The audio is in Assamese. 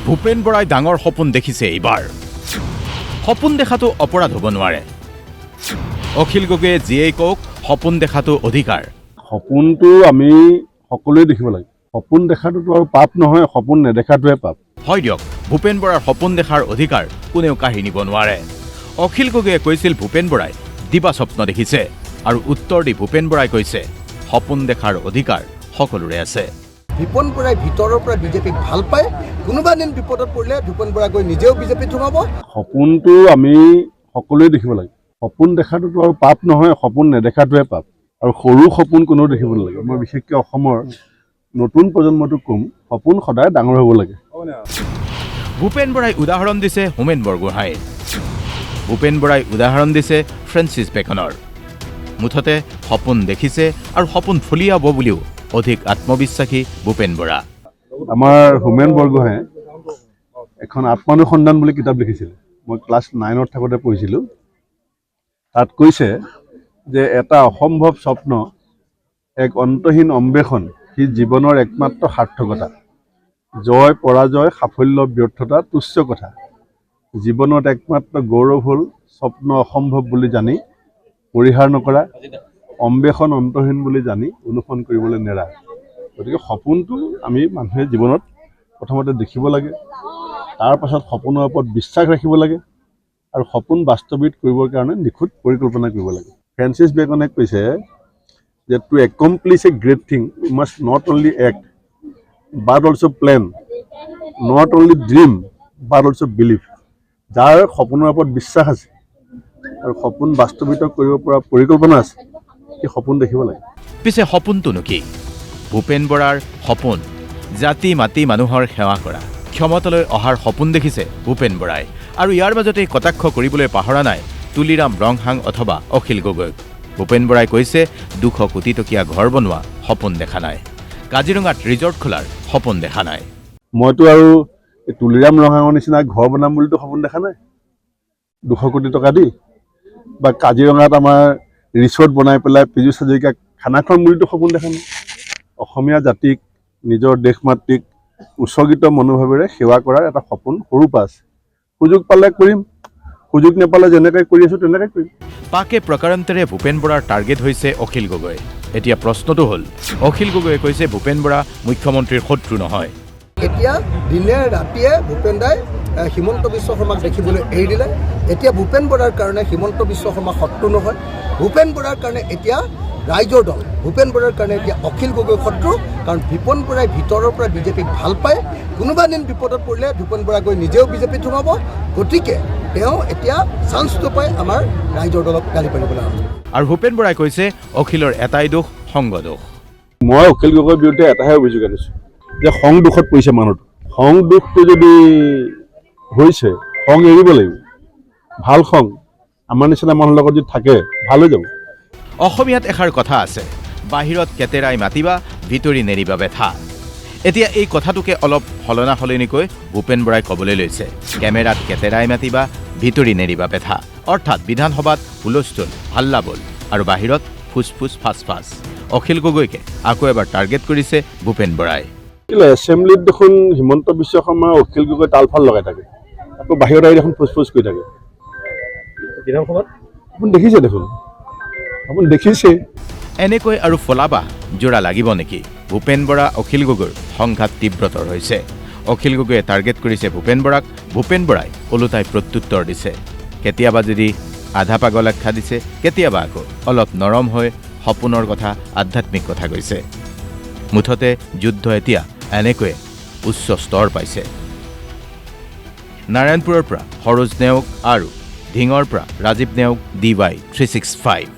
ভূপেন বৰাই ডাঙৰ সপোন দেখিছে এইবাৰ সপোন দেখাটো অপৰাধ হ'ব নোৱাৰে অখিল গগৈয়ে যিয়েই কওক সপোন দেখাটো অধিকাৰ সপোনটো আমি সকলোৱে দেখিব লাগে সপোন দেখাটোতো আৰু পাপ নহয় সপোন নেদেখাটোহে পাপ হয় দিয়ক ভূপেন বৰাৰ সপোন দেখাৰ অধিকাৰ কোনেও কাঢ়ি নিব নোৱাৰে অখিল গগৈয়ে কৈছিল ভূপেন বৰাই দিবা স্বপ্ন দেখিছে আৰু উত্তৰ দি ভূপেন বৰাই কৈছে সপোন দেখাৰ অধিকাৰ সকলোৰে আছে ভূপেন বৰাই ভিতৰৰ পৰা বিজেপিক ভাল পায় কোনোবা দিন বিপদত পৰিলে ভূপেন বৰাই গৈ নিজেও বিজেপিত সোমাব সপোনটো আমি সকলোৱে দেখিব লাগে সপোন দেখাটোতো আৰু পাপ নহয় সপোন নেদেখাটোহে পাপ আৰু সৰু সপোন কোনেও দেখিব নালাগে মই বিশেষকৈ অসমৰ নতুন প্ৰজন্মটোক ক'ম সপোন সদায় ডাঙৰ হ'ব লাগে ভূপেন বৰাই উদাহৰণ দিছে হোমেন বৰগোহাঁইৰ ভূপেন বৰাই উদাহৰণ দিছে ফ্ৰেন্সিছ বেকনৰ মুঠতে সপোন দেখিছে আৰু সপোন ফলিয়াব বুলিও অধিক আত্মবিশ্বাসী ভূপেন বৰা আমাৰ হোমেন বৰগোহাঁয়ে এখন আত্মানুসন্ধান বুলি কিতাপ লিখিছিল মই ক্লাছ 9ত থাকোঁতে পঢ়িছিলোঁ তাত কৈছে যে এটা অসম্ভৱ স্বপ্ন এক অন্তহীন অন্বেষণ সি জীৱনৰ একমাত্ৰ সাৰ্থকতা জয় পৰাজয় সাফল্য ব্যৰ্থতা তুচ্ছ কথা জীৱনত একমাত্ৰ গৌৰৱ হ'ল স্বপ্ন অসম্ভৱ বুলি জানি পৰিহাৰ নকৰা অন্বেষণ অন্তহীন বুলি জানি অনুসৰণ কৰিবলৈ নেৰা গতিকে সপোনটো আমি মানুহে জীৱনত প্ৰথমতে দেখিব লাগে তাৰ পাছত সপোনৰ ওপৰত বিশ্বাস ৰাখিব লাগে আৰু সপোন বাস্তৱিত কৰিবৰ কাৰণে নিখুঁত পৰিকল্পনা কৰিব লাগে ফ্ৰেন্সিছ বেকনে কৈছে যে to accomplish a great thing you must not only act but also' plan not only dream but also' believe যাৰ সপোনৰ ওপৰত বিশ্বাস আছে আৰু সপোন বাস্তৱিত কৰিব পৰা পৰিকল্পনা আছে সেই সপোন দেখিব লাগে পিছে সপোনটোনো কি ভূপেন বৰাৰ সপোন জাতি মাতি মানুহৰ সেৱা কৰা ক্ষমতালৈ অহাৰ সপোন দেখিছে ভূপেন বৰাই আৰু ইয়াৰ মাজতে কটাক্ষ কৰিবলৈ পাহৰা নাই তুলিৰাম ৰংহাং অথবা অখিল গগৈক ভূপেন বৰাই কৈছে 200 কোটি টকীয়া ঘৰ বনোৱা সপোন দেখা নাই কাজিৰঙাত ৰিজৰ্ট খোলাৰ সপোন দেখা নাই মইতো আৰু তুলিৰাম ৰংহাঙৰ নিচিনা ঘৰ বনাম বুলিতো সপোন দেখা নাই 200 কোটি টকা দি বা কাজিৰঙাত আমাৰ ৰিচৰ্ট বনাই পেলাই পীযুষ হাজৰিকাক খানা খুৱাম বুলিতো সপোন দেখা নাই অসমীয়া জাতিক নিজৰ দেশ মাতৃক উৎসৰ্গিত মনোভাৱেৰে সেৱা কৰাৰ এটা সপোন সৰু পাছ সুযোগ পালে কৰিম সুযোগ নাপালে যেনেকৈ কৰি আছোঁ তেনেকৈ কৰিম পাকে প্ৰকাৰান্তৰে ভূপেন বৰাৰ টাৰ্গেট হৈছে অখিল গগৈ এতিয়া প্ৰশ্নটো হ'ল অখিল গগৈয়ে কৈছে ভূপেন বৰা মুখ্যমন্ত্ৰীৰ শত্ৰু নহয় এতিয়া দিনে ৰাতিয়ে ভূপেন দাই হিমন্ত বিশ্ব শৰ্মাক দেখিবলৈ এৰি দিলে এতিয়া ভূপেন বৰাৰ কাৰণে হিমন্ত বিশ্ব শৰ্মা শত্ৰু নহয় ভূপেন বৰাৰ কাৰণে এতিয়া ৰাইজৰ দল ভূপেন বৰাৰ কাৰণে এতিয়া অখিল গগৈ শত্ৰু কাৰণ ভূপেন বৰাই ভিতৰৰ পৰা বিজেপিক ভাল পায় কোনোবা দিন বিপদত পৰিলে ভূপেন বৰা গৈ নিজেও বিজেপিত সোমাব গতিকে তেওঁ এতিয়া চান্সটো পাই আমাৰ ৰাইজৰ দলক গালি পাৰিবলৈ আৰু ভূপেন বৰাই কৈছে অখিলৰ এটাই দোষ সংগ দোষ মই অখিল গগৈৰ বিৰুদ্ধে এটাহে অভিযোগ আনিছোঁ যে খং দুখত পৰিছে মানুহটো খং দুখটো যদি হৈছে খং এৰিব লাগিব ভাল খং আমাৰ নিচিনা মানুহৰ লগত যদি থাকে ভাল হৈ যাব অসমীয়াত এষাৰ কথা আছে বাহিৰত কেতেৰাই মাতিবা ভিতৰি নেৰিবা বেথা এতিয়া এই কথাটোকে অলপ সলনা সলনিকৈ ভূপেন বৰাই ক'বলৈ লৈছে কেমেৰাত কেতেৰাই মাতিবা ভিতৰি নেৰিবা বেথা অৰ্থাৎ বিধানসভাত হুলস্থুল হাল্লাবোল আৰু বাহিৰত ফুচফুচ ফাঁচ অখিল গগৈকে আকৌ এবাৰ টাৰ্গেট কৰিছে ভূপেন বৰাই কেলৈ এছেম্বলিত দেখোন হিমন্ত বিশ্ব শৰ্মা অখিল গগৈ তালফাল লগাই থাকে আকৌ বাহিৰত আহি দেখোন ফুচফুচ কৰি থাকে বিধানসভাত আপুনি দেখিছে দেখোন আপুনি দেখিছে এনেকৈ আৰু ফলাবা জোৰা লাগিব নেকি ভূপেন বৰা অখিল গগৈৰ সংঘাত তীব্ৰতৰ হৈছে অখিল গগৈয়ে টাৰ্গেট কৰিছে ভূপেন বৰাক ভূপেন বৰাই ওলোটাই প্ৰত্যুত্তৰ দিছে কেতিয়াবা যদি আধা পাগল আখ্যা দিছে কেতিয়াবা আকৌ অলপ নৰম হৈ সপোনৰ কথা আধ্যাত্মিক কথা কৈছে মুঠতে যুদ্ধ এতিয়া এনেকৈয়ে উচ্চ স্তৰ পাইছে নাৰায়ণপুৰৰ পৰা সৰোজ নেওগ আৰু ধিঙৰ পৰা ৰাজীৱ নেওগ DY 365